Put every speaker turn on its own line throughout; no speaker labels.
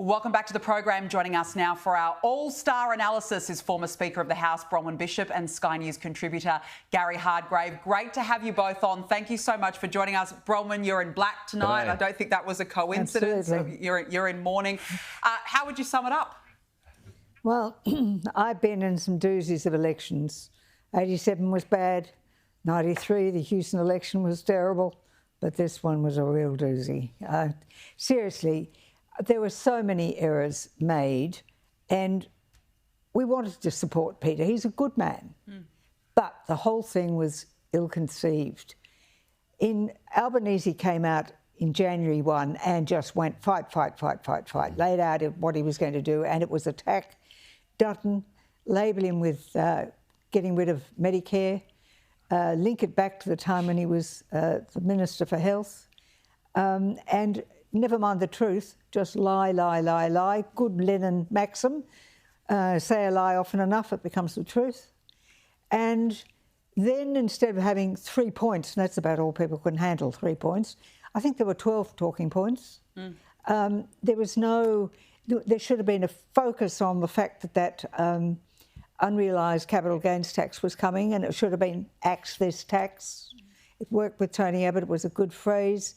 Welcome back to the program. Joining us now for our all-star analysis is former Speaker of the House, Bronwyn Bishop, and Sky News contributor, Gary Hardgrave. Great to have you both on. Thank you so much for joining us. Bronwyn, you're in black tonight.
Right.
I don't think that was a coincidence.
Absolutely.
You're in mourning. How would you sum it up?
Well, I've been in some doozies of elections. 87 was bad. 93, the Houston election was terrible. But this one was a real doozy. Seriously, there were so many errors made, and we wanted to support Peter. He's a good man. But the whole thing was ill-conceived. Albanese came out in January 1 and just went fight, laid out what he was going to do, and it was attack Dutton, label him with getting rid of Medicare, link it back to the time when he was the Minister for Health, and never mind the truth, just lie. Good Lenin maxim. Say a lie often enough, it becomes the truth. And then instead of having 3 points, and that's about all people can handle, 3 points, I think there were 12 talking points. There should have been a focus on the fact that unrealised capital gains tax was coming, and it should have been axe this tax. It worked with Tony Abbott, it was a good phrase.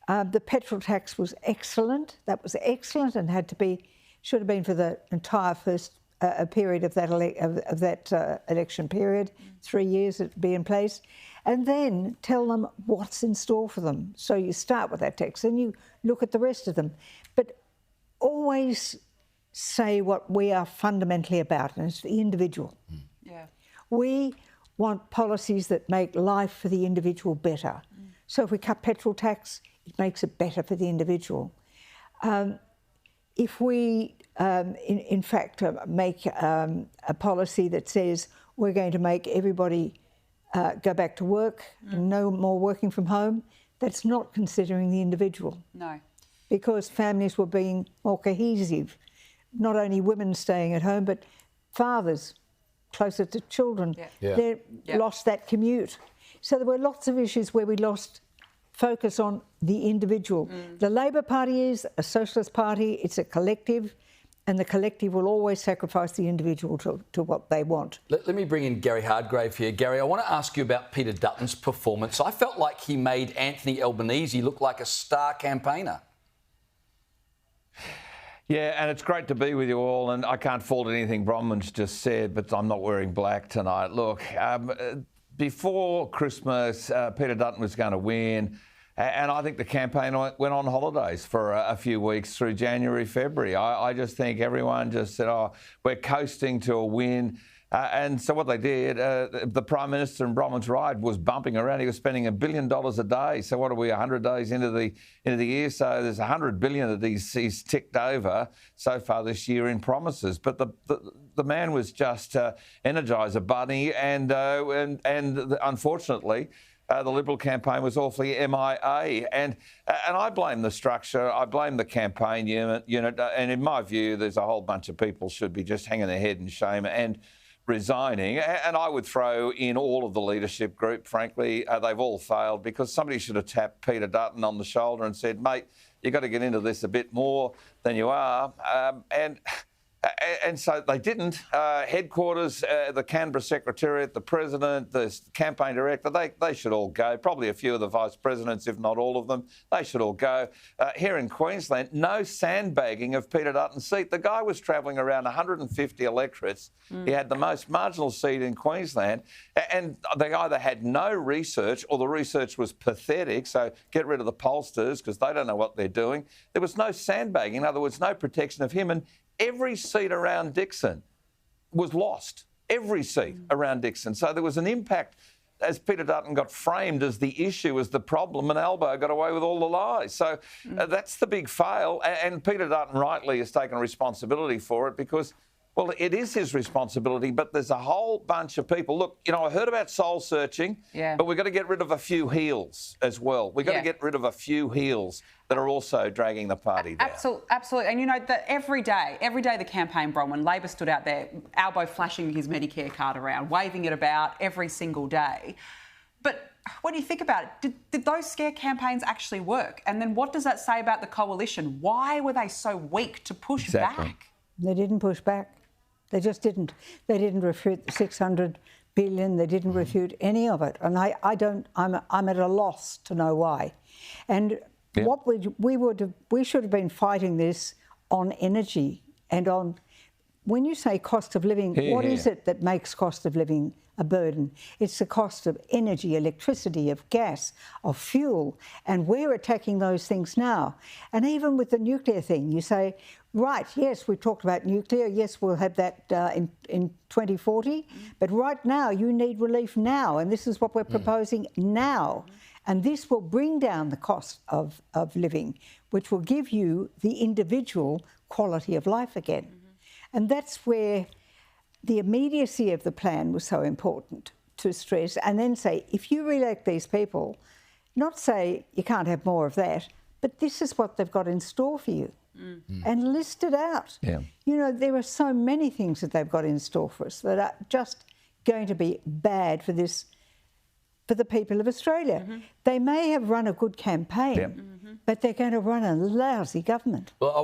The petrol tax was excellent. That was excellent and should have been for the entire first period of that election period, 3 years it would be in place. And then tell them what's in store for them. So you start with that tax and you look at the rest of them. But always say what we are fundamentally about, and it's the individual.
Yeah.
We want policies that make life for the individual better. So if we cut petrol tax, it makes it better for the individual. If we, in fact, make a policy that says we're going to make everybody go back to work and no more working from home, that's not considering the individual.
No.
Because families were being more cohesive. Not only women staying at home, but fathers closer to children. They lost that commute. So there were lots of issues where we lost focus on the individual. The Labor Party is a socialist party, it's a collective, and the collective will always sacrifice the individual to what they want.
Let me bring in Gary Hardgrave here. Gary, I want to ask you about Peter Dutton's performance. I felt like he made Anthony Albanese look like a star campaigner.
Yeah, and it's great to be with you all, and I can't fault anything Bronwyn's just said, but I'm not wearing black tonight. Look, before Christmas, Peter Dutton was going to win, and I think the campaign went on holidays for a few weeks through January, February. I just think everyone just said, oh, we're coasting to a win. And so what they did, the Prime Minister in Bronwyn's ride was bumping around. He was spending $1 billion a day. So what are we, 100 days into the year? So there's 100 billion that he's ticked over so far this year in promises. But the man was just Energizer Bunny, and unfortunately, the Liberal campaign was awfully MIA. And I blame the structure, I blame the campaign unit. And in my view, there's a whole bunch of people should be just hanging their head in shame and resigning. And I would throw in all of the leadership group, frankly. They've all failed, because somebody should have tapped Peter Dutton on the shoulder and said, mate, you've got to get into this a bit more than you are. And so they didn't. Headquarters, the Canberra Secretariat, the President, the campaign director, they should all go. Probably a few of the Vice Presidents, if not all of them, they should all go. Here in Queensland, no sandbagging of Peter Dutton's seat. The guy was travelling around 150 electorates. He had the most marginal seat in Queensland, and they either had no research or the research was pathetic, so get rid of the pollsters because they don't know what they're doing. There was no sandbagging. In other words, no protection of him, and every seat around Dixon was lost. Every seat around Dixon. So there was an impact as Peter Dutton got framed as the issue, as the problem, and Albo got away with all the lies. So that's the big fail. And Peter Dutton rightly has taken responsibility for it because, well, it is his responsibility, but there's a whole bunch of people. Look, I heard about soul searching, but we've got to get rid of a few heels as well. We've got to get rid of a few heels that are also dragging the party down.
Absolutely. And that every day the campaign, Bronwyn, Labor stood out there, Albo flashing his Medicare card around, waving it about every single day. But when you think about it, did those scare campaigns actually work? And then what does that say about the coalition? Why were they so weak to push back?
They didn't push back. They just didn't. They didn't refute the 600 billion. They didn't refute any of it. And I'm at a loss to know why. And what we should have been fighting this on energy and on, when you say cost of living, what is it that makes cost of living a burden? It's the cost of energy, electricity, of gas, of fuel, and we're attacking those things now. And even with the nuclear thing, you say, right, yes, we've talked about nuclear, yes, we'll have that in 2040, but right now you need relief now, and this is what we're proposing now. And this will bring down the cost of living, which will give you the individual quality of life again. And that's where the immediacy of the plan was so important to stress, and then say, if you re-elect these people, not say you can't have more of that, but this is what they've got in store for you. And list it out. You know, there are so many things that they've got in store for us that are just going to be bad for this, for the people of Australia. They may have run a good campaign, but they're going to run a lousy government.
Well,